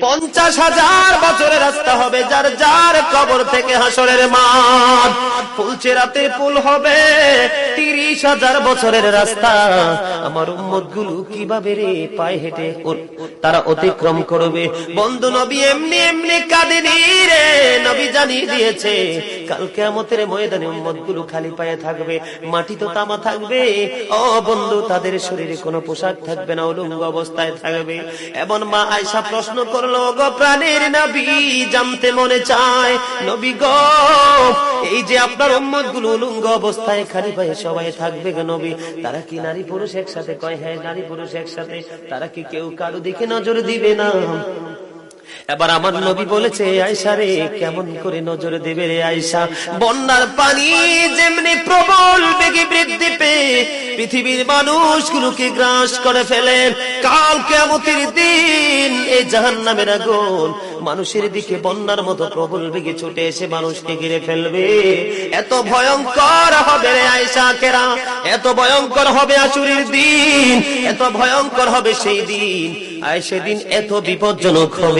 50,000 বছরের রাস্তা হবে, যার যার কবর থেকে হাসরের মাঠ। ফুলচেরাতে পুল হবে 30,000 বছরের রাস্তা। আমার উম্মত গুলো কিভাবে রে পায়ে হেঁটে তারা অতিক্রম করবে? বন্ধু নবী এমনি এমনি কাঁদেনি রে, নবী জানিয়ে দিয়েছে কাল কিয়ামতের ময়দানে উম্মত গুলো খালি পায়ে থাকবে, মাটি তো তামা থাকবে। ও বন্ধু, তাদের শরীরে কোনো পোশাক থাকবে না, উলঙ্গ অবস্থায় থাকবে। এমন মা আয়েশা প্রশ্ন করলো, গো প্রাণের নবী, জানতে মনে চায় নবী গো, এই যে আপনার উম্মত গুলো উলঙ্গ অবস্থায় খালি পায়ে সবাই থাকবে গো নবী, তারা কি নারী পুরুষ একসাথে? কয় হ্যাঁ, নারী পুরুষ একসাথে। তারা কি কেউ কারো দিকে নজর দিবে না? এবার আমার নবী বলেছে, আয়েশা রে, কেমন করে নজর দেবে রে আয়েশা? বন্যার পানি যেমনি প্রবল বেগে বৃদ্ধি পেয়ে পৃথিবীর মানুষগুলোকে গ্রাস করে ফেলে, কাল কিয়ামতের দিন এই জাহান্নামের আগুন মানুষের দিকে বন্যার মতো প্রবল বেগে ছুটে এসে মানুষকে ঘিরে ফেলবে। এত ভয়ঙ্কর হবে রে আয়েশা কেরা, এত ভয়ঙ্কর হবে আশুরের দিন, এত ভয়ঙ্কর হবে সেই দিন। আর সেদিন এত বিপজ্জনক হবে